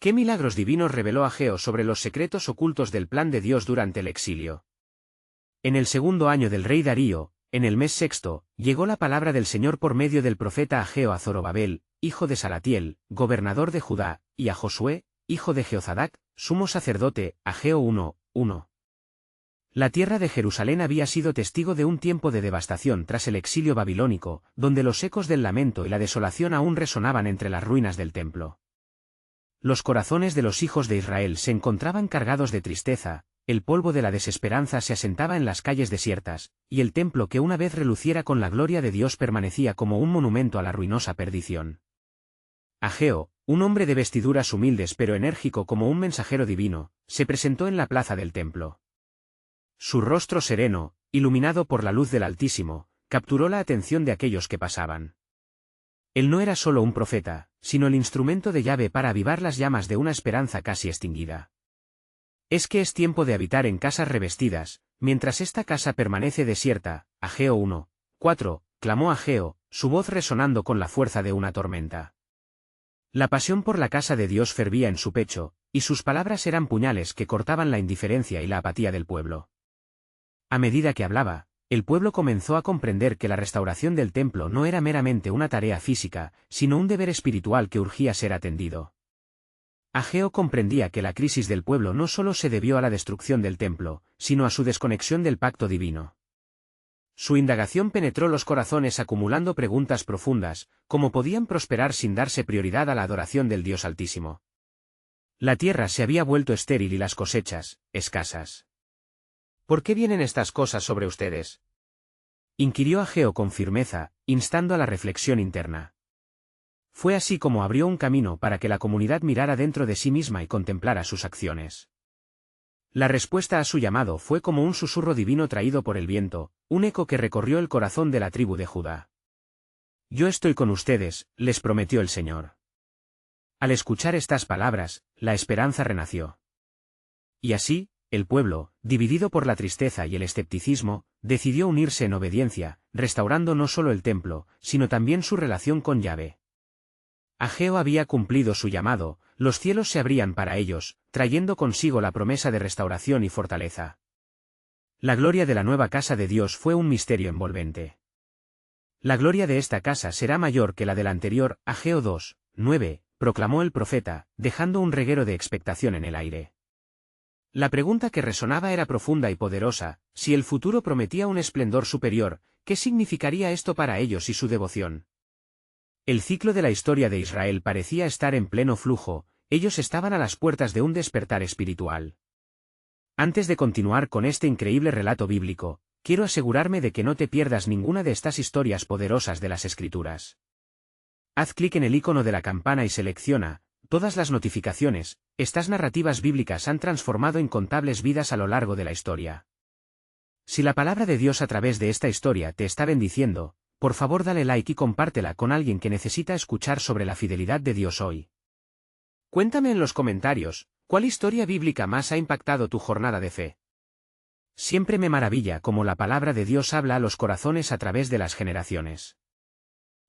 ¿Qué milagros divinos reveló Ageo sobre los secretos ocultos del plan de Dios durante el exilio? En el segundo año del rey Darío, en el mes sexto, llegó la palabra del Señor por medio del profeta Ageo a Zorobabel, hijo de Salatiel, gobernador de Judá, y a Josué, hijo de Jehozadac, sumo sacerdote, Ageo 1:1. La tierra de Jerusalén había sido testigo de un tiempo de devastación tras el exilio babilónico, donde los ecos del lamento y la desolación aún resonaban entre las ruinas del templo. Los corazones de los hijos de Israel se encontraban cargados de tristeza, el polvo de la desesperanza se asentaba en las calles desiertas, y el templo que una vez reluciera con la gloria de Dios permanecía como un monumento a la ruinosa perdición. Ageo, un hombre de vestiduras humildes pero enérgico como un mensajero divino, se presentó en la plaza del templo. Su rostro sereno, iluminado por la luz del Altísimo, capturó la atención de aquellos que pasaban. Él no era solo un profeta, sino el instrumento de Yahvé para avivar las llamas de una esperanza casi extinguida. Es que es tiempo de habitar en casas revestidas, mientras esta casa permanece desierta. Ageo 1:4, clamó Ageo, su voz resonando con la fuerza de una tormenta. La pasión por la casa de Dios fervía en su pecho, y sus palabras eran puñales que cortaban la indiferencia y la apatía del pueblo. A medida que hablaba, el pueblo comenzó a comprender que la restauración del templo no era meramente una tarea física, sino un deber espiritual que urgía ser atendido. Ageo comprendía que la crisis del pueblo no solo se debió a la destrucción del templo, sino a su desconexión del pacto divino. Su indagación penetró los corazones acumulando preguntas profundas, ¿cómo podían prosperar sin darse prioridad a la adoración del Dios Altísimo? La tierra se había vuelto estéril y las cosechas, escasas. ¿Por qué vienen estas cosas sobre ustedes?, inquirió Ageo con firmeza, instando a la reflexión interna. Fue así como abrió un camino para que la comunidad mirara dentro de sí misma y contemplara sus acciones. La respuesta a su llamado fue como un susurro divino traído por el viento, un eco que recorrió el corazón de la tribu de Judá. Yo estoy con ustedes, les prometió el Señor. Al escuchar estas palabras, la esperanza renació. Y así, el pueblo, dividido por la tristeza y el escepticismo, decidió unirse en obediencia, restaurando no solo el templo, sino también su relación con Yahvé. Ageo había cumplido su llamado, los cielos se abrían para ellos, trayendo consigo la promesa de restauración y fortaleza. La gloria de la nueva casa de Dios fue un misterio envolvente. La gloria de esta casa será mayor que la de la anterior. Ageo 2:9, proclamó el profeta, dejando un reguero de expectación en el aire. La pregunta que resonaba era profunda y poderosa: si el futuro prometía un esplendor superior, ¿qué significaría esto para ellos y su devoción? El ciclo de la historia de Israel parecía estar en pleno flujo, ellos estaban a las puertas de un despertar espiritual. Antes de continuar con este increíble relato bíblico, quiero asegurarme de que no te pierdas ninguna de estas historias poderosas de las Escrituras. Haz clic en el icono de la campana y selecciona todas las notificaciones. Estas narrativas bíblicas han transformado incontables vidas a lo largo de la historia. Si la palabra de Dios a través de esta historia te está bendiciendo, por favor dale like y compártela con alguien que necesita escuchar sobre la fidelidad de Dios hoy. Cuéntame en los comentarios, ¿cuál historia bíblica más ha impactado tu jornada de fe? Siempre me maravilla cómo la palabra de Dios habla a los corazones a través de las generaciones.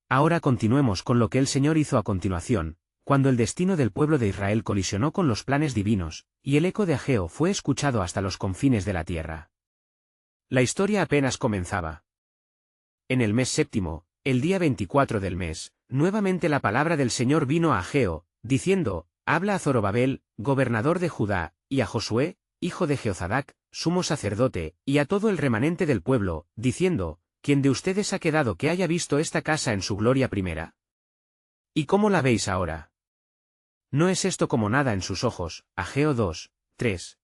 Ahora continuemos con lo que el Señor hizo a continuación, cuando el destino del pueblo de Israel colisionó con los planes divinos, y el eco de Ageo fue escuchado hasta los confines de la tierra. La historia apenas comenzaba. En el mes séptimo, el día 24 del mes, nuevamente la palabra del Señor vino a Ageo, diciendo: habla a Zorobabel, gobernador de Judá, y a Josué, hijo de Jehozadac, sumo sacerdote, y a todo el remanente del pueblo, diciendo: ¿quién de ustedes ha quedado que haya visto esta casa en su gloria primera? ¿Y cómo la veis ahora? ¿No es esto como nada en sus ojos? Ageo 2:3.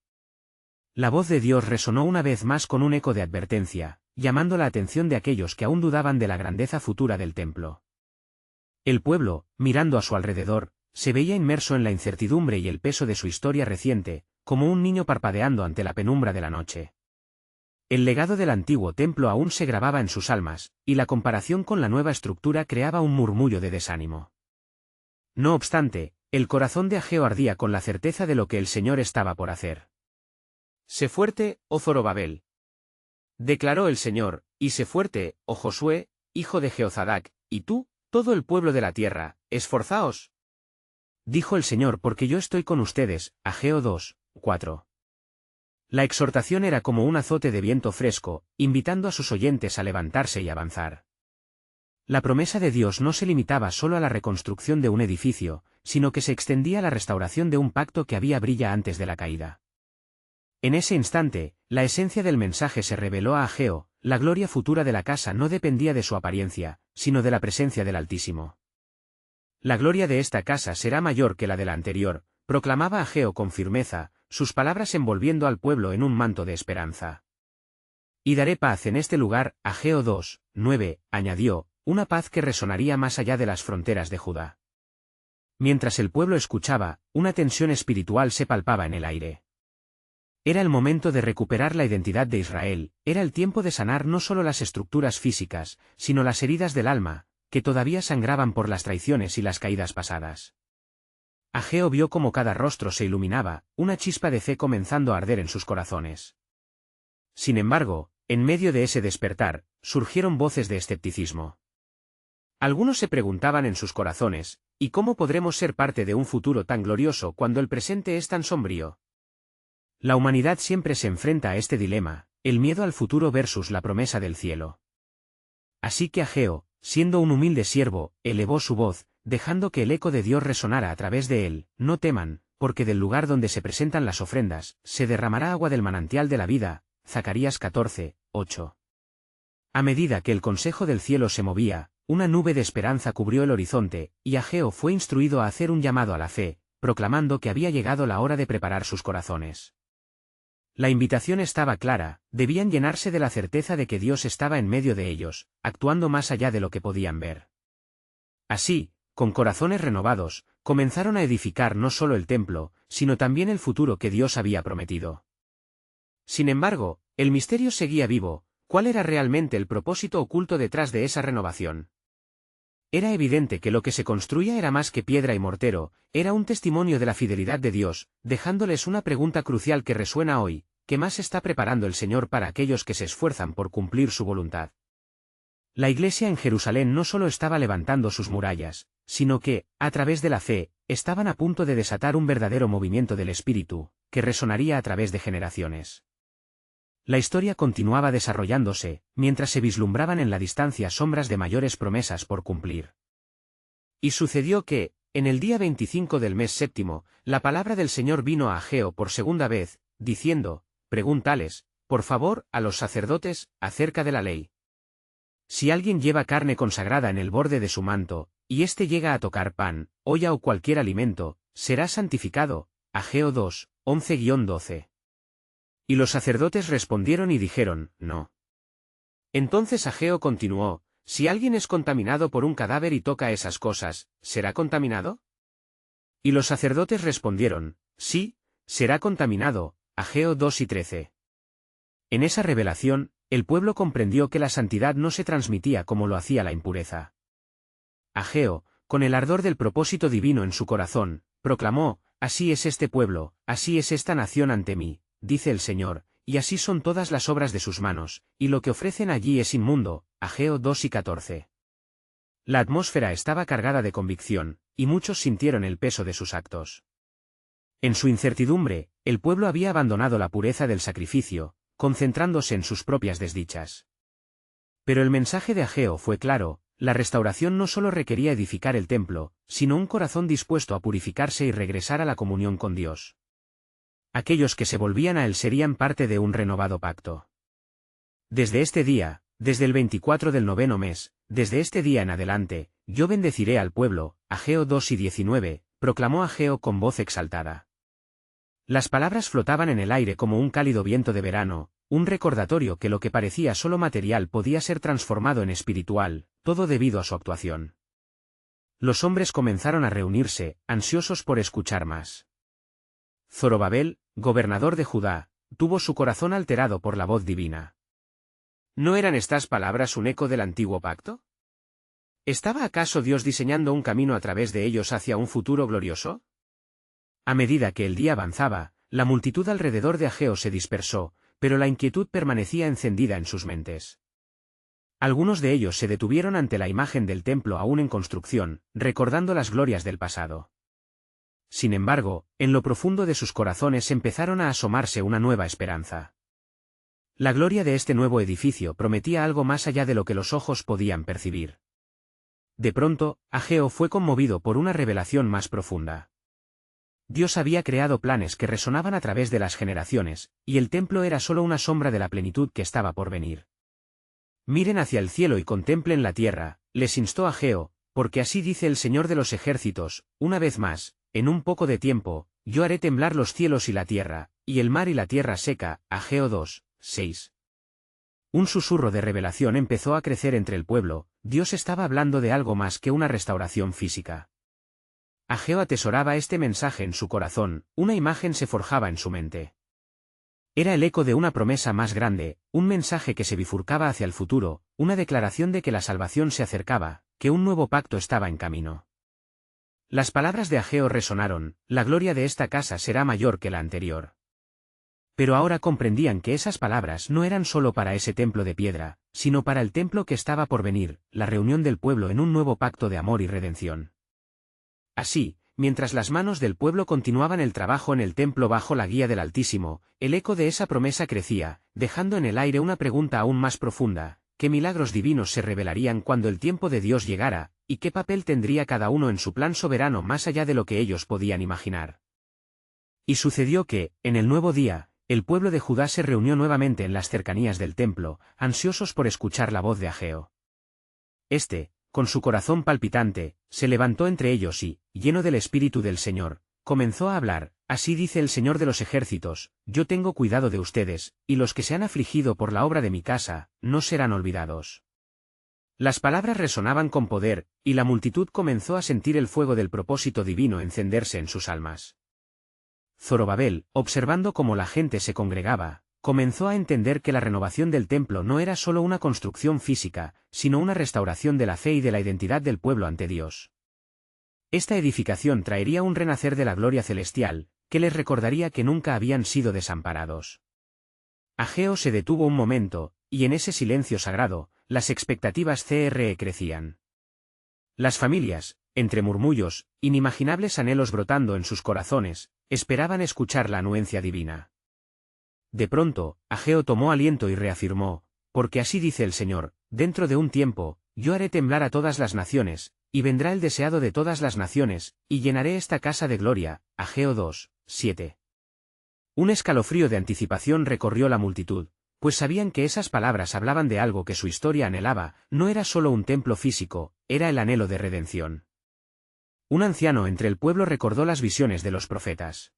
La voz de Dios resonó una vez más con un eco de advertencia, llamando la atención de aquellos que aún dudaban de la grandeza futura del templo. El pueblo, mirando a su alrededor, se veía inmerso en la incertidumbre y el peso de su historia reciente, como un niño parpadeando ante la penumbra de la noche. El legado del antiguo templo aún se grababa en sus almas, y la comparación con la nueva estructura creaba un murmullo de desánimo. No obstante, el corazón de Ageo ardía con la certeza de lo que el Señor estaba por hacer. Sé fuerte, oh Zorobabel, declaró el Señor, y sé fuerte, oh Josué, hijo de Jehozadac, y tú, todo el pueblo de la tierra, esforzaos. dijo el Señor, porque yo estoy con ustedes. Ageo 2, 4. La exhortación era como un azote de viento fresco, invitando a sus oyentes a levantarse y avanzar. La promesa de Dios no se limitaba solo a la reconstrucción de un edificio, sino que se extendía a la restauración de un pacto que había brilla antes de la caída. En ese instante, la esencia del mensaje se reveló a Ageo: la gloria futura de la casa no dependía de su apariencia, sino de la presencia del Altísimo. La gloria de esta casa será mayor que la de la anterior, proclamaba Ageo con firmeza, sus palabras envolviendo al pueblo en un manto de esperanza. Y daré paz en este lugar. Ageo 2, 9, añadió, una paz que resonaría más allá de las fronteras de Judá. Mientras el pueblo escuchaba, una tensión espiritual se palpaba en el aire. Era el momento de recuperar la identidad de Israel, era el tiempo de sanar no solo las estructuras físicas, sino las heridas del alma, que todavía sangraban por las traiciones y las caídas pasadas. Ageo vio cómo cada rostro se iluminaba, una chispa de fe comenzando a arder en sus corazones. Sin embargo, en medio de ese despertar, surgieron voces de escepticismo. Algunos se preguntaban en sus corazones: ¿y cómo podremos ser parte de un futuro tan glorioso cuando el presente es tan sombrío? La humanidad siempre se enfrenta a este dilema, el miedo al futuro versus la promesa del cielo. Así que Ageo, siendo un humilde siervo, elevó su voz, dejando que el eco de Dios resonara a través de él: no teman, porque del lugar donde se presentan las ofrendas, se derramará agua del manantial de la vida. Zacarías 14, 8. A medida que el consejo del cielo se movía, una nube de esperanza cubrió el horizonte, y Ageo fue instruido a hacer un llamado a la fe, proclamando que había llegado la hora de preparar sus corazones. La invitación estaba clara: debían llenarse de la certeza de que Dios estaba en medio de ellos, actuando más allá de lo que podían ver. Así, con corazones renovados, comenzaron a edificar no solo el templo, sino también el futuro que Dios había prometido. Sin embargo, el misterio seguía vivo. ¿Cuál era realmente el propósito oculto detrás de esa renovación? Era evidente que lo que se construía era más que piedra y mortero, era un testimonio de la fidelidad de Dios, dejándoles una pregunta crucial que resuena hoy: ¿qué más está preparando el Señor para aquellos que se esfuerzan por cumplir su voluntad? La Iglesia en Jerusalén no solo estaba levantando sus murallas, sino que, a través de la fe, estaban a punto de desatar un verdadero movimiento del Espíritu, que resonaría a través de generaciones. La historia continuaba desarrollándose, mientras se vislumbraban en la distancia sombras de mayores promesas por cumplir. Y sucedió que, en el día 25 del mes séptimo, la palabra del Señor vino a Ageo por segunda vez, diciendo: pregúntales, por favor, a los sacerdotes, acerca de la ley. Si alguien lleva carne consagrada en el borde de su manto, y éste llega a tocar pan, olla o cualquier alimento, será santificado. Ageo 2, 11-12. Y los sacerdotes respondieron y dijeron: no. Entonces Ageo continuó: si alguien es contaminado por un cadáver y toca esas cosas, ¿será contaminado? Y los sacerdotes respondieron: sí, será contaminado. Ageo 2-13. En esa revelación, el pueblo comprendió que la santidad no se transmitía como lo hacía la impureza. Ageo, con el ardor del propósito divino en su corazón, proclamó: así es este pueblo, así es esta nación ante mí, dice el Señor, y así son todas las obras de sus manos, y lo que ofrecen allí es inmundo. Ageo 2-14. La atmósfera estaba cargada de convicción, y muchos sintieron el peso de sus actos. En su incertidumbre, el pueblo había abandonado la pureza del sacrificio, concentrándose en sus propias desdichas. Pero el mensaje de Ageo fue claro: la restauración no solo requería edificar el templo, sino un corazón dispuesto a purificarse y regresar a la comunión con Dios. Aquellos que se volvían a él serían parte de un renovado pacto. Desde este día, desde el 24 del noveno mes, desde este día en adelante, yo bendeciré al pueblo. Ageo 2-19, proclamó Ageo con voz exaltada. Las palabras flotaban en el aire como un cálido viento de verano, un recordatorio que lo que parecía solo material podía ser transformado en espiritual, todo debido a su actuación. Los hombres comenzaron a reunirse, ansiosos por escuchar más. Zorobabel, gobernador de Judá, tuvo su corazón alterado por la voz divina. ¿No eran estas palabras un eco del antiguo pacto? ¿Estaba acaso Dios diseñando un camino a través de ellos hacia un futuro glorioso? A medida que el día avanzaba, la multitud alrededor de Ageo se dispersó, pero la inquietud permanecía encendida en sus mentes. Algunos de ellos se detuvieron ante la imagen del templo aún en construcción, recordando las glorias del pasado. sin embargo, en lo profundo de sus corazones empezaron a asomarse una nueva esperanza. La gloria de este nuevo edificio prometía algo más allá de lo que los ojos podían percibir. De pronto, Ageo fue conmovido por una revelación más profunda. Dios había creado planes que resonaban a través de las generaciones, y el templo era solo una sombra de la plenitud que estaba por venir. Miren hacia el cielo y contemplen la tierra, les instó Ageo, porque así dice el Señor de los ejércitos, una vez más, en un poco de tiempo, yo haré temblar los cielos y la tierra, y el mar y la tierra seca. Ageo 2, 6. Un susurro de revelación empezó a crecer entre el pueblo. Dios estaba hablando de algo más que una restauración física. Ageo atesoraba este mensaje en su corazón, una imagen se forjaba en su mente. Era el eco de una promesa más grande, un mensaje que se bifurcaba hacia el futuro, una declaración de que la salvación se acercaba, que un nuevo pacto estaba en camino. Las palabras de Ageo resonaron: la gloria de esta casa será mayor que la anterior. Pero ahora comprendían que esas palabras no eran solo para ese templo de piedra, sino para el templo que estaba por venir, la reunión del pueblo en un nuevo pacto de amor y redención. Así, mientras las manos del pueblo continuaban el trabajo en el templo bajo la guía del Altísimo, el eco de esa promesa crecía, dejando en el aire una pregunta aún más profunda: ¿qué milagros divinos se revelarían cuando el tiempo de Dios llegara, y qué papel tendría cada uno en su plan soberano más allá de lo que ellos podían imaginar? Y sucedió que, en el nuevo día, el pueblo de Judá se reunió nuevamente en las cercanías del templo, ansiosos por escuchar la voz de Ageo. Este, con su corazón palpitante, se levantó entre ellos y, lleno del Espíritu del Señor, comenzó a hablar: así dice el Señor de los ejércitos, yo tengo cuidado de ustedes, y los que se han afligido por la obra de mi casa, no serán olvidados. Las palabras resonaban con poder, y la multitud comenzó a sentir el fuego del propósito divino encenderse en sus almas. Zorobabel, observando cómo la gente se congregaba, comenzó a entender que la renovación del templo no era solo una construcción física, sino una restauración de la fe y de la identidad del pueblo ante Dios. Esta edificación traería un renacer de la gloria celestial, que les recordaría que nunca habían sido desamparados. Ageo se detuvo un momento, y en ese silencio sagrado, las expectativas crecían. Las familias, entre murmullos, inimaginables anhelos brotando en sus corazones, esperaban escuchar la anuencia divina. De pronto, Ageo tomó aliento y reafirmó: porque así dice el Señor, dentro de un tiempo, yo haré temblar a todas las naciones, y vendrá el deseado de todas las naciones, y llenaré esta casa de gloria. Ageo 2, 7. Un escalofrío de anticipación recorrió la multitud, pues sabían que esas palabras hablaban de algo que su historia anhelaba. No era solo un templo físico, era el anhelo de redención. Un anciano entre el pueblo recordó las visiones de los profetas.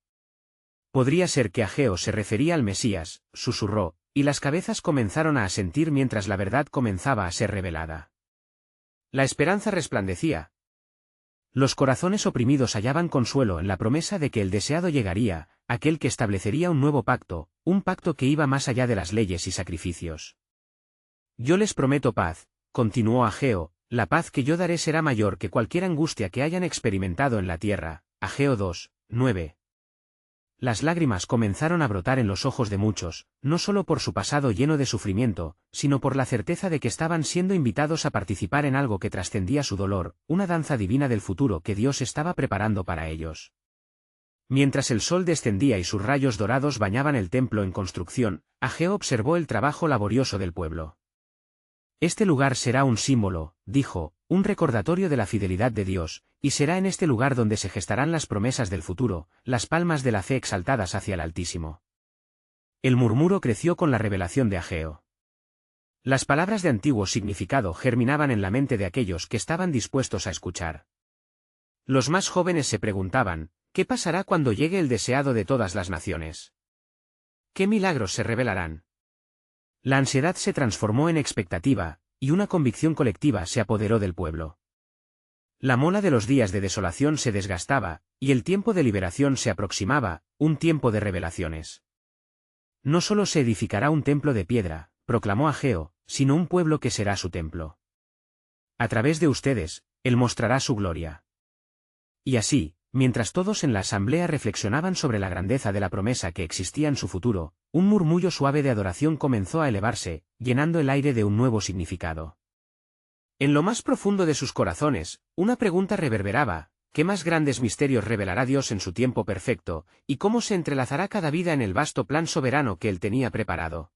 Podría ser que Ageo se refería al Mesías, susurró, y las cabezas comenzaron a asentir mientras la verdad comenzaba a ser revelada. La esperanza resplandecía. Los corazones oprimidos hallaban consuelo en la promesa de que el deseado llegaría, aquel que establecería un nuevo pacto, un pacto que iba más allá de las leyes y sacrificios. Yo les prometo paz, continuó Ageo, la paz que yo daré será mayor que cualquier angustia que hayan experimentado en la tierra. Ageo 2, 9. Las lágrimas comenzaron a brotar en los ojos de muchos, no solo por su pasado lleno de sufrimiento, sino por la certeza de que estaban siendo invitados a participar en algo que trascendía su dolor, una danza divina del futuro que Dios estaba preparando para ellos. Mientras el sol descendía y sus rayos dorados bañaban el templo en construcción, Ageo observó el trabajo laborioso del pueblo. Este lugar será un símbolo, dijo, un recordatorio de la fidelidad de Dios, y será en este lugar donde se gestarán las promesas del futuro, las palmas de la fe exaltadas hacia el Altísimo. El murmuro creció con la revelación de Ageo. Las palabras de antiguo significado germinaban en la mente de aquellos que estaban dispuestos a escuchar. Los más jóvenes se preguntaban: ¿qué pasará cuando llegue el deseado de todas las naciones? ¿Qué milagros se revelarán? La ansiedad se transformó en expectativa, y una convicción colectiva se apoderó del pueblo. La mola de los días de desolación se desgastaba, y el tiempo de liberación se aproximaba, un tiempo de revelaciones. No solo se edificará un templo de piedra, proclamó Ageo, sino un pueblo que será su templo. A través de ustedes, él mostrará su gloria. Y así, mientras todos en la asamblea reflexionaban sobre la grandeza de la promesa que existía en su futuro, un murmullo suave de adoración comenzó a elevarse, llenando el aire de un nuevo significado. En lo más profundo de sus corazones, una pregunta reverberaba: qué más grandes misterios revelará Dios en su tiempo perfecto, y cómo se entrelazará cada vida en el vasto plan soberano que él tenía preparado.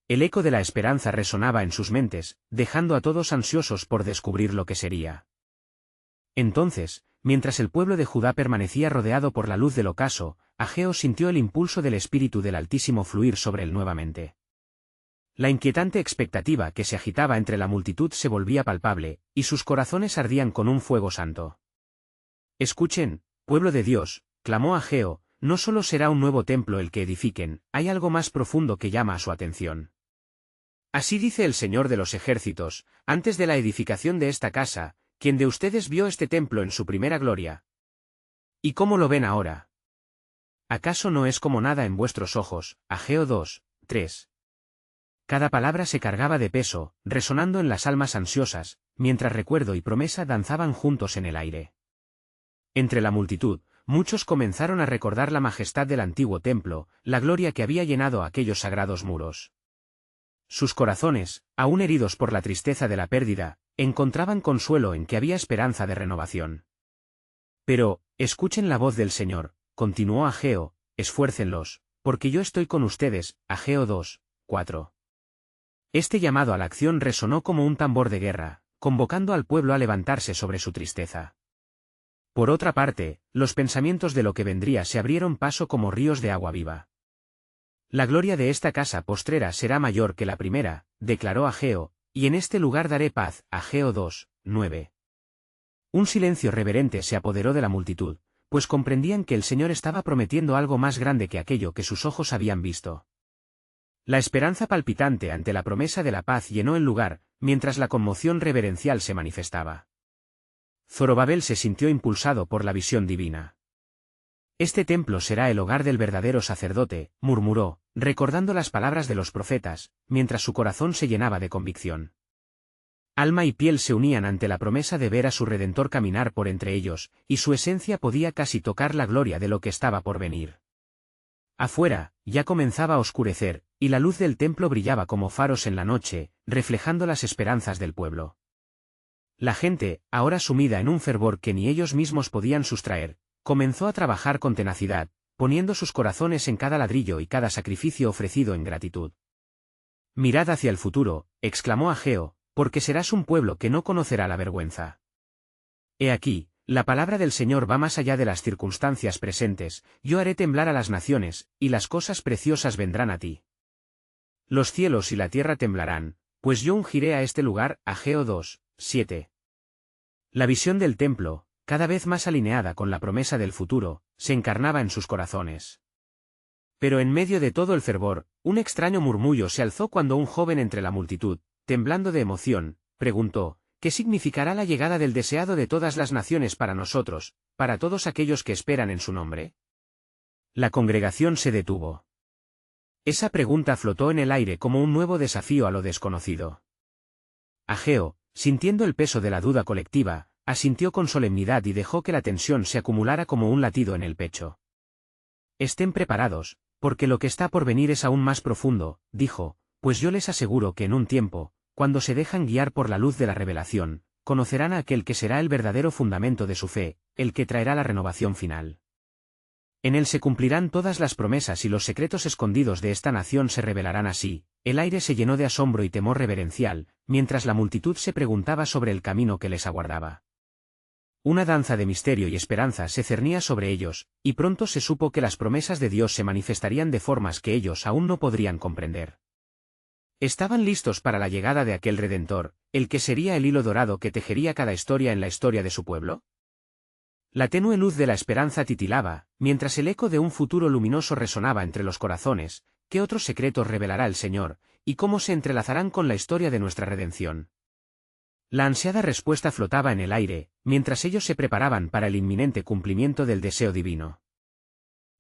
El eco de la esperanza resonaba en sus mentes, dejando a todos ansiosos por descubrir lo que sería. Entonces, mientras el pueblo de Judá permanecía rodeado por la luz del ocaso, Ageo sintió el impulso del Espíritu del Altísimo fluir sobre él nuevamente. La inquietante expectativa que se agitaba entre la multitud se volvía palpable, y sus corazones ardían con un fuego santo. «Escuchen, pueblo de Dios», clamó Ageo, «no solo será un nuevo templo el que edifiquen, hay algo más profundo que llama a su atención. Así dice el Señor de los ejércitos, antes de la edificación de esta casa, ¿quién de ustedes vio este templo en su primera gloria? ¿Y cómo lo ven ahora? ¿Acaso no es como nada en vuestros ojos?» Ageo 2, 3. Cada palabra se cargaba de peso, resonando en las almas ansiosas, mientras recuerdo y promesa danzaban juntos en el aire. Entre la multitud, muchos comenzaron a recordar la majestad del antiguo templo, la gloria que había llenado aquellos sagrados muros. Sus corazones, aún heridos por la tristeza de la pérdida, encontraban consuelo en que había esperanza de renovación. «Pero, escuchen la voz del Señor», continuó Ageo, «esfuércenlos, porque yo estoy con ustedes». Ageo 2, 4. Este llamado a la acción resonó como un tambor de guerra, convocando al pueblo a levantarse sobre su tristeza. Por otra parte, los pensamientos de lo que vendría se abrieron paso como ríos de agua viva. «La gloria de esta casa postrera será mayor que la primera», declaró Ageo, «y en este lugar daré paz». Ageo 2, 9. Un silencio reverente se apoderó de la multitud, pues comprendían que el Señor estaba prometiendo algo más grande que aquello que sus ojos habían visto. La esperanza palpitante ante la promesa de la paz llenó el lugar, mientras la conmoción reverencial se manifestaba. Zorobabel se sintió impulsado por la visión divina. «Este templo será el hogar del verdadero sacerdote», murmuró, recordando las palabras de los profetas, mientras su corazón se llenaba de convicción. Alma y piel se unían ante la promesa de ver a su Redentor caminar por entre ellos, y su esencia podía casi tocar la gloria de lo que estaba por venir. Afuera, ya comenzaba a oscurecer, y la luz del templo brillaba como faros en la noche, reflejando las esperanzas del pueblo. La gente, ahora sumida en un fervor que ni ellos mismos podían sustraer, comenzó a trabajar con tenacidad, poniendo sus corazones en cada ladrillo y cada sacrificio ofrecido en gratitud. «Mirad hacia el futuro», exclamó Ageo, «porque serás un pueblo que no conocerá la vergüenza». He aquí, la palabra del Señor va más allá de las circunstancias presentes, yo haré temblar a las naciones, y las cosas preciosas vendrán a ti. Los cielos y la tierra temblarán, pues yo ungiré a este lugar. Ageo 2, 7. La visión del templo, cada vez más alineada con la promesa del futuro, se encarnaba en sus corazones. Pero en medio de todo el fervor, un extraño murmullo se alzó cuando un joven entre la multitud, temblando de emoción, preguntó: «¿Qué significará la llegada del deseado de todas las naciones para nosotros, para todos aquellos que esperan en su nombre?» La congregación se detuvo. Esa pregunta flotó en el aire como un nuevo desafío a lo desconocido. Ageo, sintiendo el peso de la duda colectiva, asintió con solemnidad y dejó que la tensión se acumulara como un latido en el pecho. «Estén preparados, porque lo que está por venir es aún más profundo», dijo, «pues yo les aseguro que en un tiempo, cuando se dejan guiar por la luz de la revelación, conocerán a aquel que será el verdadero fundamento de su fe, el que traerá la renovación final. En él se cumplirán todas las promesas y los secretos escondidos de esta nación se revelarán así». El aire se llenó de asombro y temor reverencial, mientras la multitud se preguntaba sobre el camino que les aguardaba. Una danza de misterio y esperanza se cernía sobre ellos, y pronto se supo que las promesas de Dios se manifestarían de formas que ellos aún no podrían comprender. Estaban listos para la llegada de aquel Redentor, el que sería el hilo dorado que tejería cada historia en la historia de su pueblo. La tenue luz de la esperanza titilaba, mientras el eco de un futuro luminoso resonaba entre los corazones. ¿Qué otros secretos revelará el Señor, y cómo se entrelazarán con la historia de nuestra redención? La ansiada respuesta flotaba en el aire, mientras ellos se preparaban para el inminente cumplimiento del deseo divino.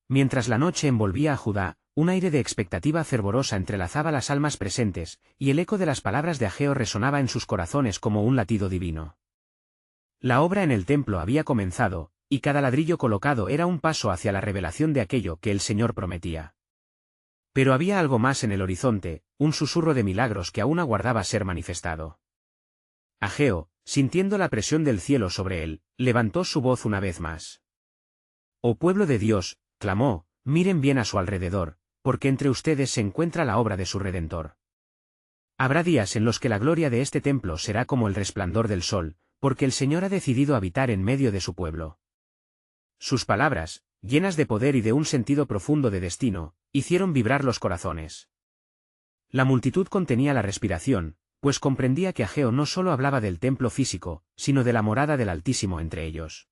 Mientras la noche envolvía a Judá, un aire de expectativa fervorosa entrelazaba las almas presentes, y el eco de las palabras de Ageo resonaba en sus corazones como un latido divino. La obra en el templo había comenzado, y cada ladrillo colocado era un paso hacia la revelación de aquello que el Señor prometía. Pero había algo más en el horizonte, un susurro de milagros que aún aguardaba ser manifestado. Ageo, sintiendo la presión del cielo sobre él, levantó su voz una vez más. «Oh pueblo de Dios», clamó, «miren bien a su alrededor, porque entre ustedes se encuentra la obra de su Redentor. Habrá días en los que la gloria de este templo será como el resplandor del sol, porque el Señor ha decidido habitar en medio de su pueblo». Sus palabras, llenas de poder y de un sentido profundo de destino, hicieron vibrar los corazones. La multitud contenía la respiración, pues comprendía que Ageo no solo hablaba del templo físico, sino de la morada del Altísimo entre ellos.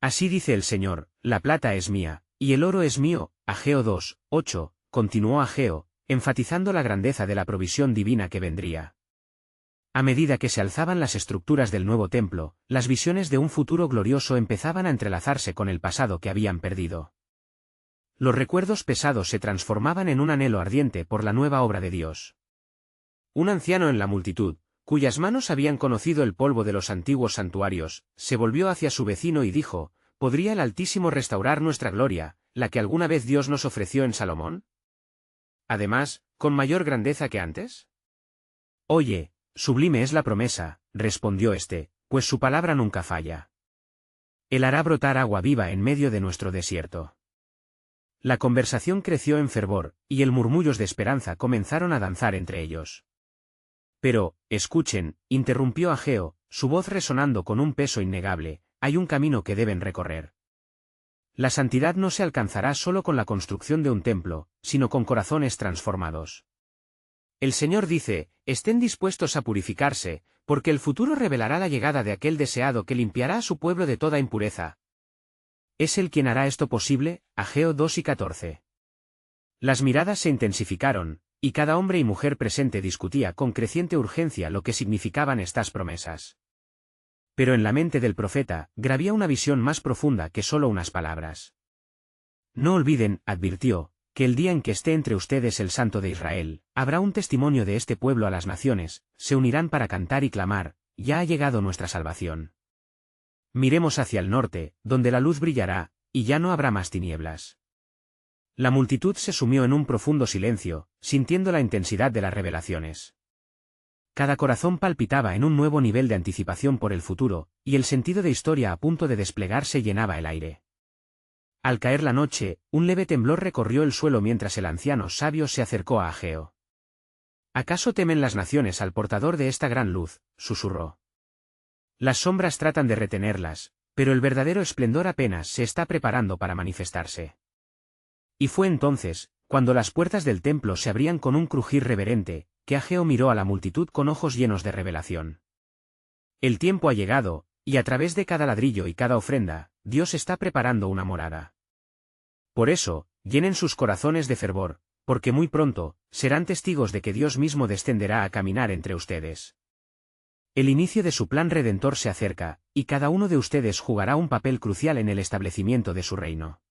«Así dice el Señor, la plata es mía, y el oro es mío». Ageo 2:8, continuó Ageo, enfatizando la grandeza de la provisión divina que vendría. A medida que se alzaban las estructuras del nuevo templo, las visiones de un futuro glorioso empezaban a entrelazarse con el pasado que habían perdido. Los recuerdos pesados se transformaban en un anhelo ardiente por la nueva obra de Dios. Un anciano en la multitud, cuyas manos habían conocido el polvo de los antiguos santuarios, se volvió hacia su vecino y dijo: ¿podría el Altísimo restaurar nuestra gloria, la que alguna vez Dios nos ofreció en Salomón? Además, ¿con mayor grandeza que antes? Oye, sublime es la promesa, respondió éste, pues su palabra nunca falla. Él hará brotar agua viva en medio de nuestro desierto. La conversación creció en fervor, y el murmullos de esperanza comenzaron a danzar entre ellos. Pero, escuchen, interrumpió Ageo, su voz resonando con un peso innegable, hay un camino que deben recorrer. La santidad no se alcanzará solo con la construcción de un templo, sino con corazones transformados. El Señor dice: estén dispuestos a purificarse, porque el futuro revelará la llegada de aquel deseado que limpiará a su pueblo de toda impureza. ¿Es Él quien hará esto posible? Ageo 2:14. Las miradas se intensificaron, y cada hombre y mujer presente discutía con creciente urgencia lo que significaban estas promesas. Pero en la mente del profeta, gravía una visión más profunda que solo unas palabras. No olviden, advirtió, que el día en que esté entre ustedes el Santo de Israel, habrá un testimonio de este pueblo a las naciones, se unirán para cantar y clamar: ya ha llegado nuestra salvación. Miremos hacia el norte, donde la luz brillará, y ya no habrá más tinieblas. La multitud se sumió en un profundo silencio, sintiendo la intensidad de las revelaciones. Cada corazón palpitaba en un nuevo nivel de anticipación por el futuro, y el sentido de historia a punto de desplegarse llenaba el aire. Al caer la noche, un leve temblor recorrió el suelo mientras el anciano sabio se acercó a Ageo. ¿Acaso temen las naciones al portador de esta gran luz?, susurró. Las sombras tratan de retenerlas, pero el verdadero esplendor apenas se está preparando para manifestarse. Y fue entonces, cuando las puertas del templo se abrían con un crujir reverente, que Ageo miró a la multitud con ojos llenos de revelación. El tiempo ha llegado, y a través de cada ladrillo y cada ofrenda, Dios está preparando una morada. Por eso, llenen sus corazones de fervor, porque muy pronto, serán testigos de que Dios mismo descenderá a caminar entre ustedes. El inicio de su plan redentor se acerca, y cada uno de ustedes jugará un papel crucial en el establecimiento de su reino.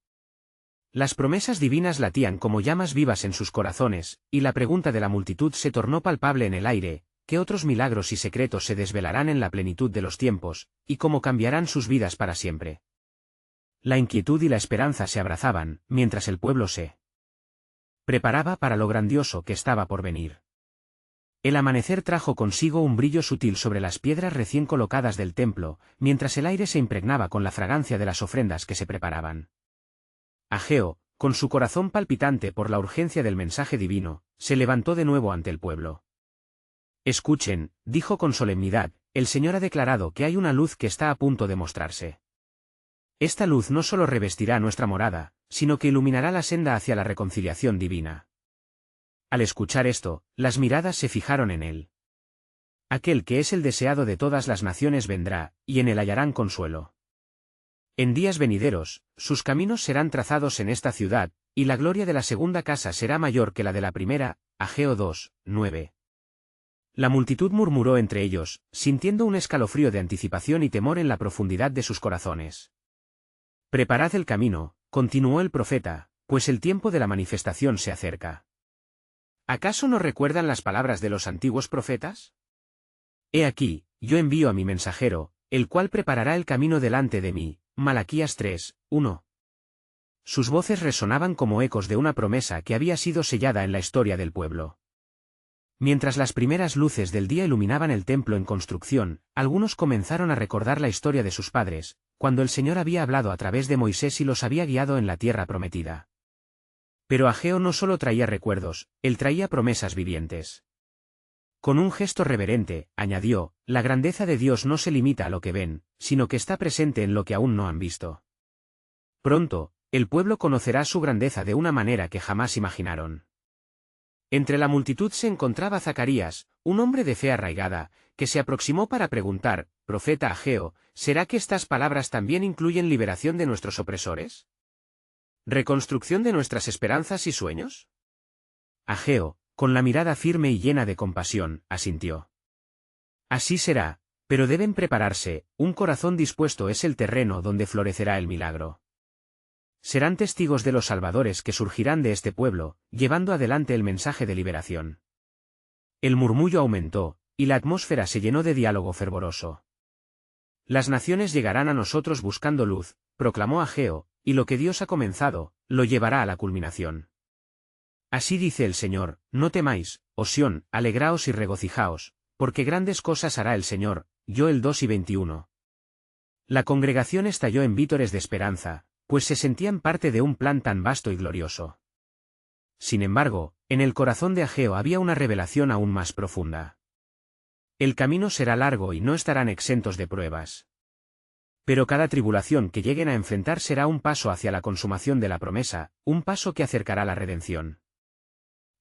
Las promesas divinas latían como llamas vivas en sus corazones, y la pregunta de la multitud se tornó palpable en el aire: ¿qué otros milagros y secretos se desvelarán en la plenitud de los tiempos, y cómo cambiarán sus vidas para siempre? La inquietud y la esperanza se abrazaban, mientras el pueblo se preparaba para lo grandioso que estaba por venir. El amanecer trajo consigo un brillo sutil sobre las piedras recién colocadas del templo, mientras el aire se impregnaba con la fragancia de las ofrendas que se preparaban. Ageo, con su corazón palpitante por la urgencia del mensaje divino, se levantó de nuevo ante el pueblo. Escuchen, dijo con solemnidad, el Señor ha declarado que hay una luz que está a punto de mostrarse. Esta luz no solo revestirá nuestra morada, sino que iluminará la senda hacia la reconciliación divina. Al escuchar esto, las miradas se fijaron en él. Aquel que es el deseado de todas las naciones vendrá, y en él hallarán consuelo. En días venideros, sus caminos serán trazados en esta ciudad, y la gloria de la segunda casa será mayor que la de la primera. Ageo 2:9. La multitud murmuró entre ellos, sintiendo un escalofrío de anticipación y temor en la profundidad de sus corazones. Preparad el camino, continuó el profeta, pues el tiempo de la manifestación se acerca. ¿Acaso no recuerdan las palabras de los antiguos profetas? He aquí, yo envío a mi mensajero, el cual preparará el camino delante de mí. Malaquías 3:1. Sus voces resonaban como ecos de una promesa que había sido sellada en la historia del pueblo. Mientras las primeras luces del día iluminaban el templo en construcción, algunos comenzaron a recordar la historia de sus padres, cuando el Señor había hablado a través de Moisés y los había guiado en la tierra prometida. Pero Ageo no solo traía recuerdos, él traía promesas vivientes. Con un gesto reverente, añadió, la grandeza de Dios no se limita a lo que ven, sino que está presente en lo que aún no han visto. Pronto, el pueblo conocerá su grandeza de una manera que jamás imaginaron. Entre la multitud se encontraba Zacarías, un hombre de fe arraigada, que se aproximó para preguntar, profeta Ageo, ¿será que estas palabras también incluyen liberación de nuestros opresores? ¿Reconstrucción de nuestras esperanzas y sueños? Ageo, con la mirada firme y llena de compasión, asintió. Así será, pero deben prepararse, un corazón dispuesto es el terreno donde florecerá el milagro. Serán testigos de los salvadores que surgirán de este pueblo, llevando adelante el mensaje de liberación. El murmullo aumentó, y la atmósfera se llenó de diálogo fervoroso. Las naciones llegarán a nosotros buscando luz, proclamó Ageo, y lo que Dios ha comenzado, lo llevará a la culminación. Así dice el Señor, no temáis, oh Sión, alegraos y regocijaos, porque grandes cosas hará el Señor. Joel 2 y 21. La congregación estalló en vítores de esperanza, pues se sentían parte de un plan tan vasto y glorioso. Sin embargo, en el corazón de Ageo había una revelación aún más profunda. El camino será largo y no estarán exentos de pruebas. Pero cada tribulación que lleguen a enfrentar será un paso hacia la consumación de la promesa, un paso que acercará la redención.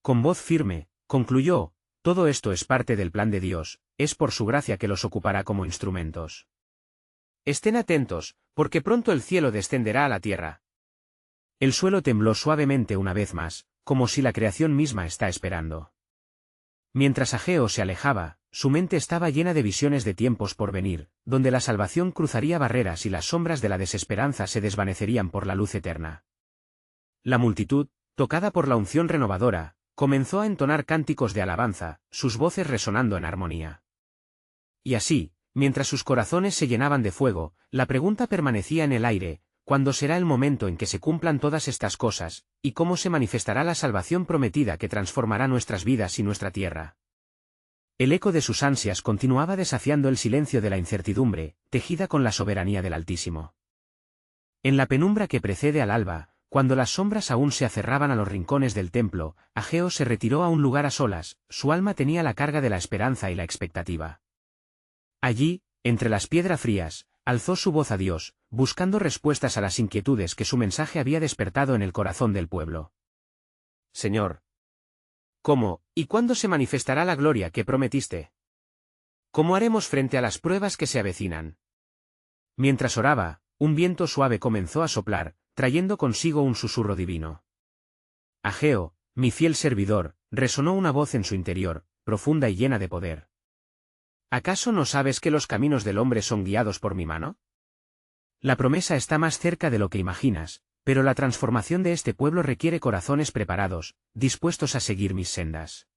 Con voz firme, concluyó, todo esto es parte del plan de Dios, es por su gracia que los ocupará como instrumentos. Estén atentos, porque pronto el cielo descenderá a la tierra. El suelo tembló suavemente una vez más, como si la creación misma está esperando. Mientras Ageo se alejaba, su mente estaba llena de visiones de tiempos por venir, donde la salvación cruzaría barreras y las sombras de la desesperanza se desvanecerían por la luz eterna. La multitud, tocada por la unción renovadora, comenzó a entonar cánticos de alabanza, sus voces resonando en armonía. Y así, mientras sus corazones se llenaban de fuego, la pregunta permanecía en el aire, ¿cuándo será el momento en que se cumplan todas estas cosas, y cómo se manifestará la salvación prometida que transformará nuestras vidas y nuestra tierra? El eco de sus ansias continuaba desafiando el silencio de la incertidumbre, tejida con la soberanía del Altísimo. En la penumbra que precede al alba, cuando las sombras aún se aferraban a los rincones del templo, Ageo se retiró a un lugar a solas, su alma tenía la carga de la esperanza y la expectativa. Allí, entre las piedras frías, alzó su voz a Dios, buscando respuestas a las inquietudes que su mensaje había despertado en el corazón del pueblo. Señor, ¿cómo y cuándo se manifestará la gloria que prometiste? ¿Cómo haremos frente a las pruebas que se avecinan? Mientras oraba, un viento suave comenzó a soplar, trayendo consigo un susurro divino. Ageo, mi fiel servidor, resonó una voz en su interior, profunda y llena de poder. ¿Acaso no sabes que los caminos del hombre son guiados por mi mano? La promesa está más cerca de lo que imaginas, pero la transformación de este pueblo requiere corazones preparados, dispuestos a seguir mis sendas.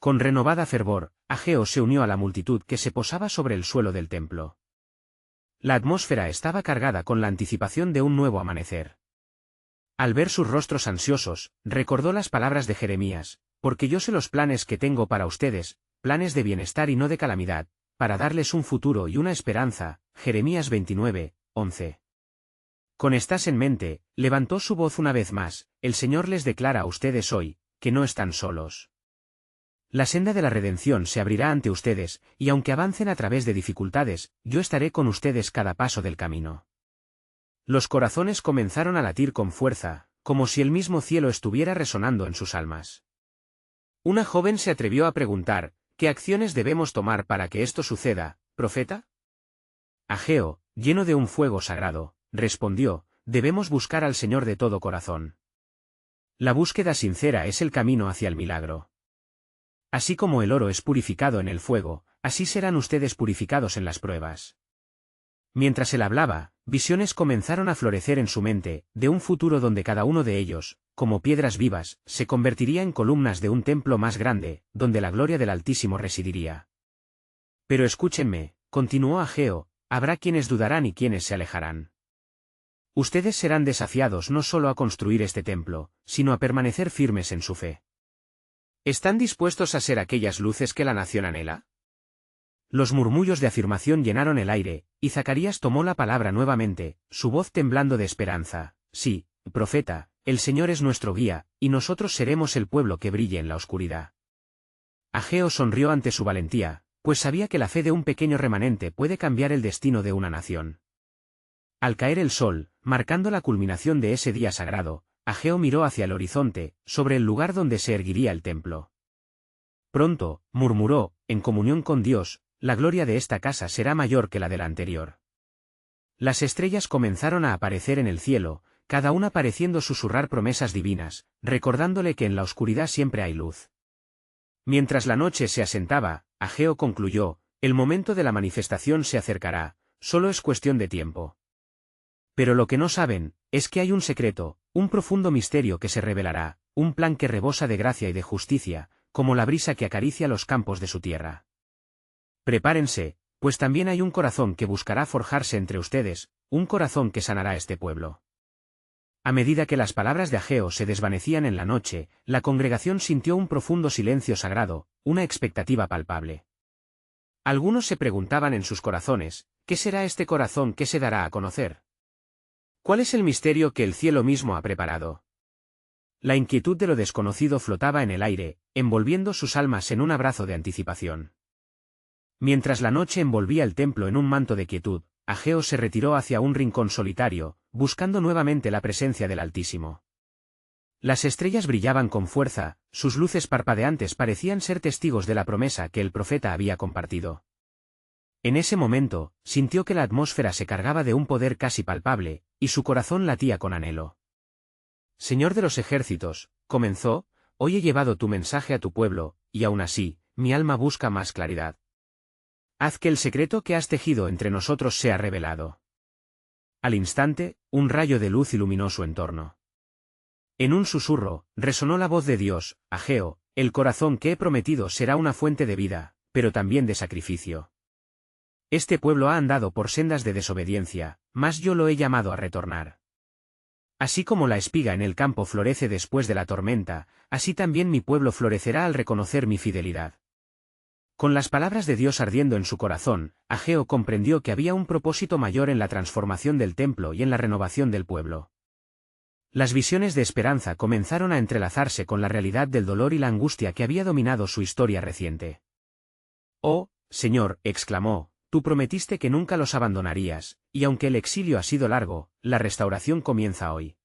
Con renovada fervor, Ageo se unió a la multitud que se posaba sobre el suelo del templo. La atmósfera estaba cargada con la anticipación de un nuevo amanecer. Al ver sus rostros ansiosos, recordó las palabras de Jeremías, porque yo sé los planes que tengo para ustedes, planes de bienestar y no de calamidad, para darles un futuro y una esperanza. Jeremías 29, 11. Con estas en mente, levantó su voz una vez más, el Señor les declara a ustedes hoy, que no están solos. La senda de la redención se abrirá ante ustedes, y aunque avancen a través de dificultades, yo estaré con ustedes cada paso del camino. Los corazones comenzaron a latir con fuerza, como si el mismo cielo estuviera resonando en sus almas. Una joven se atrevió a preguntar, ¿qué acciones debemos tomar para que esto suceda, profeta? Ageo, lleno de un fuego sagrado, respondió, debemos buscar al Señor de todo corazón. La búsqueda sincera es el camino hacia el milagro. Así como el oro es purificado en el fuego, así serán ustedes purificados en las pruebas. Mientras él hablaba, visiones comenzaron a florecer en su mente, de un futuro donde cada uno de ellos, como piedras vivas, se convertiría en columnas de un templo más grande, donde la gloria del Altísimo residiría. Pero escúchenme, continuó Ageo, habrá quienes dudarán y quienes se alejarán. Ustedes serán desafiados no solo a construir este templo, sino a permanecer firmes en su fe. ¿Están dispuestos a ser aquellas luces que la nación anhela? Los murmullos de afirmación llenaron el aire, y Zacarías tomó la palabra nuevamente, su voz temblando de esperanza. Sí, profeta, el Señor es nuestro guía, y nosotros seremos el pueblo que brille en la oscuridad. Ageo sonrió ante su valentía, pues sabía que la fe de un pequeño remanente puede cambiar el destino de una nación. Al caer el sol, marcando la culminación de ese día sagrado, Ageo miró hacia el horizonte, sobre el lugar donde se erguiría el templo. Pronto, murmuró, en comunión con Dios, la gloria de esta casa será mayor que la de la anterior. Las estrellas comenzaron a aparecer en el cielo, cada una pareciendo susurrar promesas divinas, recordándole que en la oscuridad siempre hay luz. Mientras la noche se asentaba, Ageo concluyó, el momento de la manifestación se acercará, solo es cuestión de tiempo. Pero lo que no saben, es que hay un secreto, un profundo misterio que se revelará, un plan que rebosa de gracia y de justicia, como la brisa que acaricia los campos de su tierra. Prepárense, pues también hay un corazón que buscará forjarse entre ustedes, un corazón que sanará este pueblo. A medida que las palabras de Ageo se desvanecían en la noche, la congregación sintió un profundo silencio sagrado, una expectativa palpable. Algunos se preguntaban en sus corazones, ¿qué será este corazón que se dará a conocer? ¿Cuál es el misterio que el cielo mismo ha preparado? La inquietud de lo desconocido flotaba en el aire, envolviendo sus almas en un abrazo de anticipación. Mientras la noche envolvía el templo en un manto de quietud, Ageo se retiró hacia un rincón solitario, buscando nuevamente la presencia del Altísimo. Las estrellas brillaban con fuerza, sus luces parpadeantes parecían ser testigos de la promesa que el profeta había compartido. En ese momento, sintió que la atmósfera se cargaba de un poder casi palpable, y su corazón latía con anhelo. Señor de los ejércitos, comenzó, hoy he llevado tu mensaje a tu pueblo, y aún así, mi alma busca más claridad. Haz que el secreto que has tejido entre nosotros sea revelado. Al instante, un rayo de luz iluminó su entorno. En un susurro, resonó la voz de Dios, Ageo, el corazón que he prometido será una fuente de vida, pero también de sacrificio. Este pueblo ha andado por sendas de desobediencia, mas yo lo he llamado a retornar. Así como la espiga en el campo florece después de la tormenta, así también mi pueblo florecerá al reconocer mi fidelidad. Con las palabras de Dios ardiendo en su corazón, Ageo comprendió que había un propósito mayor en la transformación del templo y en la renovación del pueblo. Las visiones de esperanza comenzaron a entrelazarse con la realidad del dolor y la angustia que había dominado su historia reciente. «Oh, Señor», exclamó, «tú prometiste que nunca los abandonarías, y aunque el exilio ha sido largo, la restauración comienza hoy».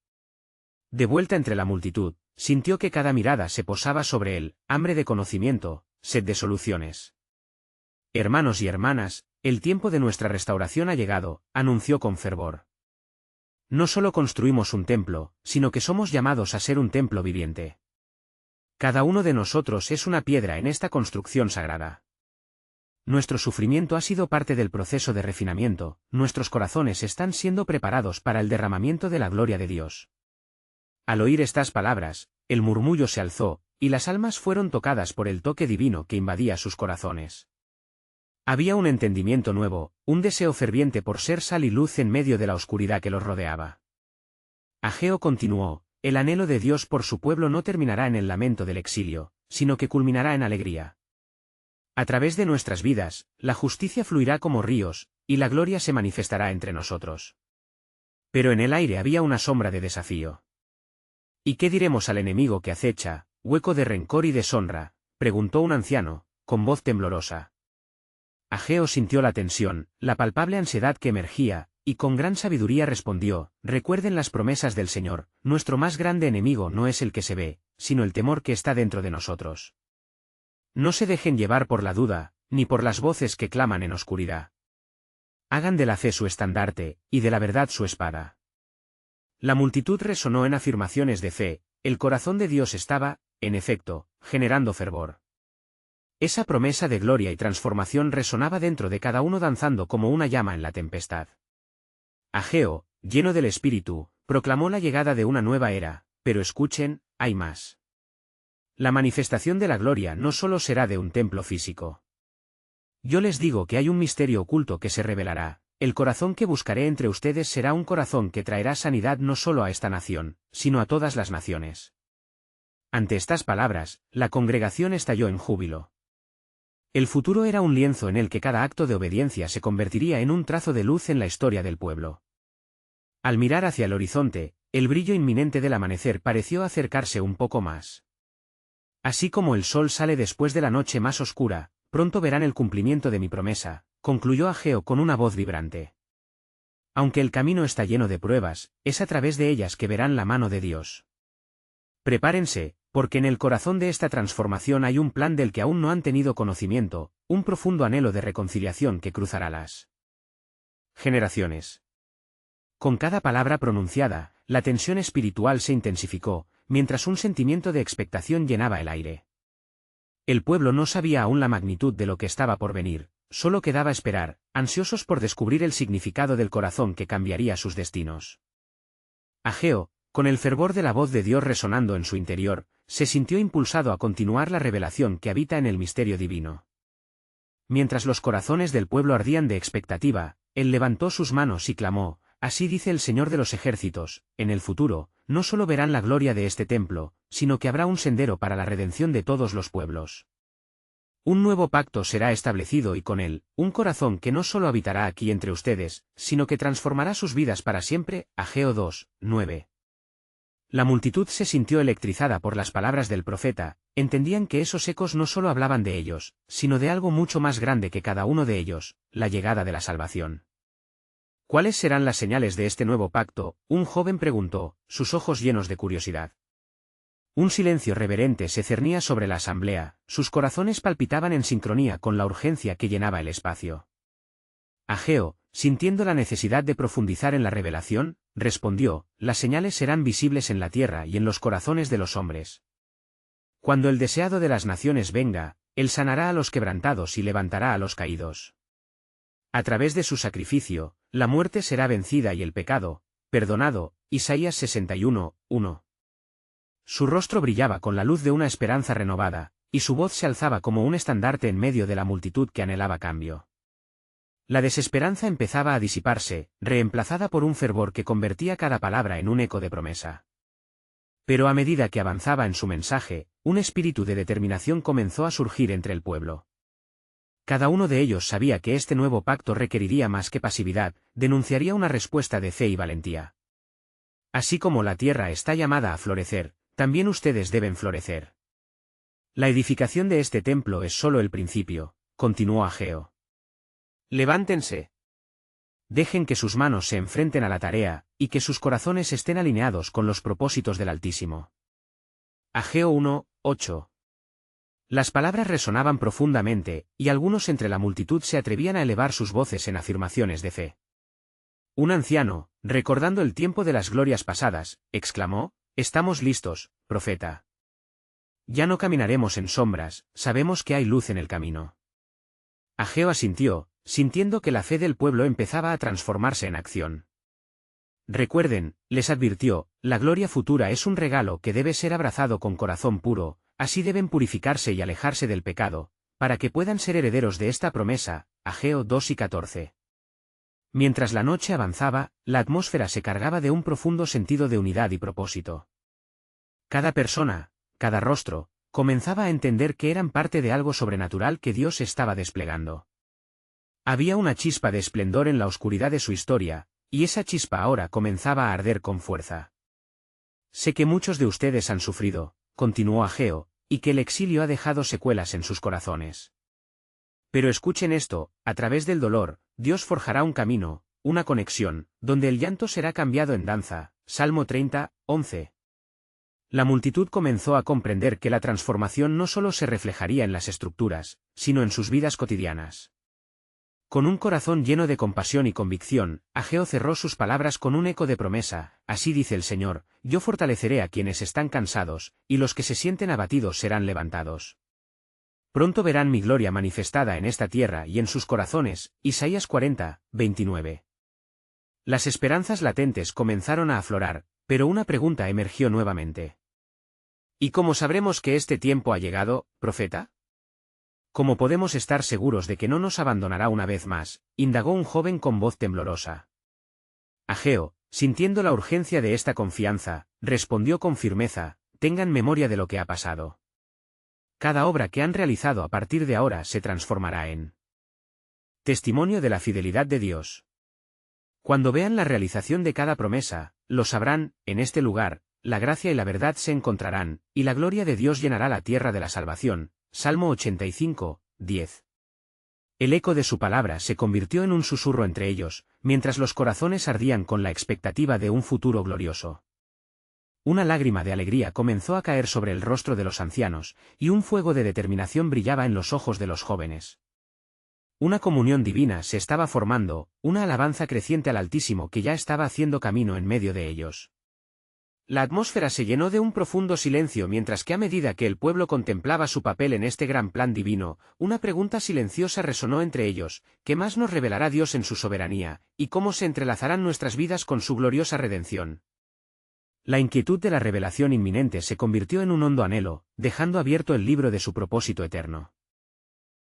De vuelta entre la multitud, sintió que cada mirada se posaba sobre él, hambre de conocimiento, sed de soluciones. «Hermanos y hermanas, el tiempo de nuestra restauración ha llegado», anunció con fervor. «No solo construimos un templo, sino que somos llamados a ser un templo viviente. Cada uno de nosotros es una piedra en esta construcción sagrada. Nuestro sufrimiento ha sido parte del proceso de refinamiento, nuestros corazones están siendo preparados para el derramamiento de la gloria de Dios». Al oír estas palabras, el murmullo se alzó, y las almas fueron tocadas por el toque divino que invadía sus corazones. Había un entendimiento nuevo, un deseo ferviente por ser sal y luz en medio de la oscuridad que los rodeaba. Ageo continuó, el anhelo de Dios por su pueblo no terminará en el lamento del exilio, sino que culminará en alegría. A través de nuestras vidas, la justicia fluirá como ríos, y la gloria se manifestará entre nosotros. Pero en el aire había una sombra de desafío. ¿Y qué diremos al enemigo que acecha, hueco de rencor y deshonra?, preguntó un anciano, con voz temblorosa. Ageo sintió la tensión, la palpable ansiedad que emergía, y con gran sabiduría respondió, recuerden las promesas del Señor, nuestro más grande enemigo no es el que se ve, sino el temor que está dentro de nosotros. No se dejen llevar por la duda, ni por las voces que claman en oscuridad. Hagan de la fe su estandarte, y de la verdad su espada. La multitud resonó en afirmaciones de fe, el corazón de Dios estaba, en efecto, generando fervor. Esa promesa de gloria y transformación resonaba dentro de cada uno danzando como una llama en la tempestad. Ageo, lleno del Espíritu, proclamó la llegada de una nueva era, pero escuchen, hay más. La manifestación de la gloria no solo será de un templo físico. Yo les digo que hay un misterio oculto que se revelará. El corazón que buscaré entre ustedes será un corazón que traerá sanidad no solo a esta nación, sino a todas las naciones. Ante estas palabras, la congregación estalló en júbilo. El futuro era un lienzo en el que cada acto de obediencia se convertiría en un trazo de luz en la historia del pueblo. Al mirar hacia el horizonte, el brillo inminente del amanecer pareció acercarse un poco más. Así como el sol sale después de la noche más oscura, pronto verán el cumplimiento de mi promesa, concluyó Ageo con una voz vibrante. Aunque el camino está lleno de pruebas, es a través de ellas que verán la mano de Dios. Prepárense, porque en el corazón de esta transformación hay un plan del que aún no han tenido conocimiento, un profundo anhelo de reconciliación que cruzará las generaciones. Con cada palabra pronunciada, la tensión espiritual se intensificó, mientras un sentimiento de expectación llenaba el aire. El pueblo no sabía aún la magnitud de lo que estaba por venir, solo quedaba esperar, ansiosos por descubrir el significado del corazón que cambiaría sus destinos. Ageo, con el fervor de la voz de Dios resonando en su interior, se sintió impulsado a continuar la revelación que habita en el misterio divino. Mientras los corazones del pueblo ardían de expectativa, él levantó sus manos y clamó: así dice el Señor de los ejércitos, en el futuro, no solo verán la gloria de este templo, sino que habrá un sendero para la redención de todos los pueblos. Un nuevo pacto será establecido y con él, un corazón que no solo habitará aquí entre ustedes, sino que transformará sus vidas para siempre. Ageo 2, 9. La multitud se sintió electrizada por las palabras del profeta, entendían que esos ecos no solo hablaban de ellos, sino de algo mucho más grande que cada uno de ellos, la llegada de la salvación. ¿Cuáles serán las señales de este nuevo pacto?, un joven preguntó, sus ojos llenos de curiosidad. Un silencio reverente se cernía sobre la asamblea, sus corazones palpitaban en sincronía con la urgencia que llenaba el espacio. Ageo, sintiendo la necesidad de profundizar en la revelación, respondió: las señales serán visibles en la tierra y en los corazones de los hombres. Cuando el deseado de las naciones venga, él sanará a los quebrantados y levantará a los caídos. A través de su sacrificio, la muerte será vencida y el pecado perdonado. Isaías 61, 1. Su rostro brillaba con la luz de una esperanza renovada, y su voz se alzaba como un estandarte en medio de la multitud que anhelaba cambio. La desesperanza empezaba a disiparse, reemplazada por un fervor que convertía cada palabra en un eco de promesa. Pero a medida que avanzaba en su mensaje, un espíritu de determinación comenzó a surgir entre el pueblo. Cada uno de ellos sabía que este nuevo pacto requeriría más que pasividad, denunciaría una respuesta de fe y valentía. Así como la tierra está llamada a florecer, también ustedes deben florecer. La edificación de este templo es solo el principio, continuó Ageo. Levántense. Dejen que sus manos se enfrenten a la tarea, y que sus corazones estén alineados con los propósitos del Altísimo. Ageo 1, 8. Las palabras resonaban profundamente, y algunos entre la multitud se atrevían a elevar sus voces en afirmaciones de fe. Un anciano, recordando el tiempo de las glorias pasadas, exclamó: estamos listos, profeta. Ya no caminaremos en sombras, sabemos que hay luz en el camino. Ageo asintió, sintiendo que la fe del pueblo empezaba a transformarse en acción. Recuerden, les advirtió, la gloria futura es un regalo que debe ser abrazado con corazón puro, así deben purificarse y alejarse del pecado, para que puedan ser herederos de esta promesa. Ageo 2 y 14. Mientras la noche avanzaba, la atmósfera se cargaba de un profundo sentido de unidad y propósito. Cada persona, cada rostro, comenzaba a entender que eran parte de algo sobrenatural que Dios estaba desplegando. Había una chispa de esplendor en la oscuridad de su historia, y esa chispa ahora comenzaba a arder con fuerza. Sé que muchos de ustedes han sufrido, continuó Ageo, y que el exilio ha dejado secuelas en sus corazones. Pero escuchen esto, a través del dolor, Dios forjará un camino, una conexión, donde el llanto será cambiado en danza. Salmo 30, 11. La multitud comenzó a comprender que la transformación no solo se reflejaría en las estructuras, sino en sus vidas cotidianas. Con un corazón lleno de compasión y convicción, Ageo cerró sus palabras con un eco de promesa: así dice el Señor, yo fortaleceré a quienes están cansados, y los que se sienten abatidos serán levantados. Pronto verán mi gloria manifestada en esta tierra y en sus corazones. Isaías 40, 29. Las esperanzas latentes comenzaron a aflorar, pero una pregunta emergió nuevamente. ¿Y cómo sabremos que este tiempo ha llegado, profeta? ¿Cómo podemos estar seguros de que no nos abandonará una vez más?, indagó un joven con voz temblorosa. Ageo, sintiendo la urgencia de esta confianza, respondió con firmeza: tengan memoria de lo que ha pasado. Cada obra que han realizado a partir de ahora se transformará en testimonio de la fidelidad de Dios. Cuando vean la realización de cada promesa, lo sabrán, en este lugar, la gracia y la verdad se encontrarán, y la gloria de Dios llenará la tierra de la salvación. Salmo 85, 10. El eco de su palabra se convirtió en un susurro entre ellos, mientras los corazones ardían con la expectativa de un futuro glorioso. Una lágrima de alegría comenzó a caer sobre el rostro de los ancianos, y un fuego de determinación brillaba en los ojos de los jóvenes. Una comunión divina se estaba formando, una alabanza creciente al Altísimo que ya estaba haciendo camino en medio de ellos. La atmósfera se llenó de un profundo silencio mientras que a medida que el pueblo contemplaba su papel en este gran plan divino, una pregunta silenciosa resonó entre ellos: ¿qué más nos revelará Dios en su soberanía, y cómo se entrelazarán nuestras vidas con su gloriosa redención? La inquietud de la revelación inminente se convirtió en un hondo anhelo, dejando abierto el libro de su propósito eterno.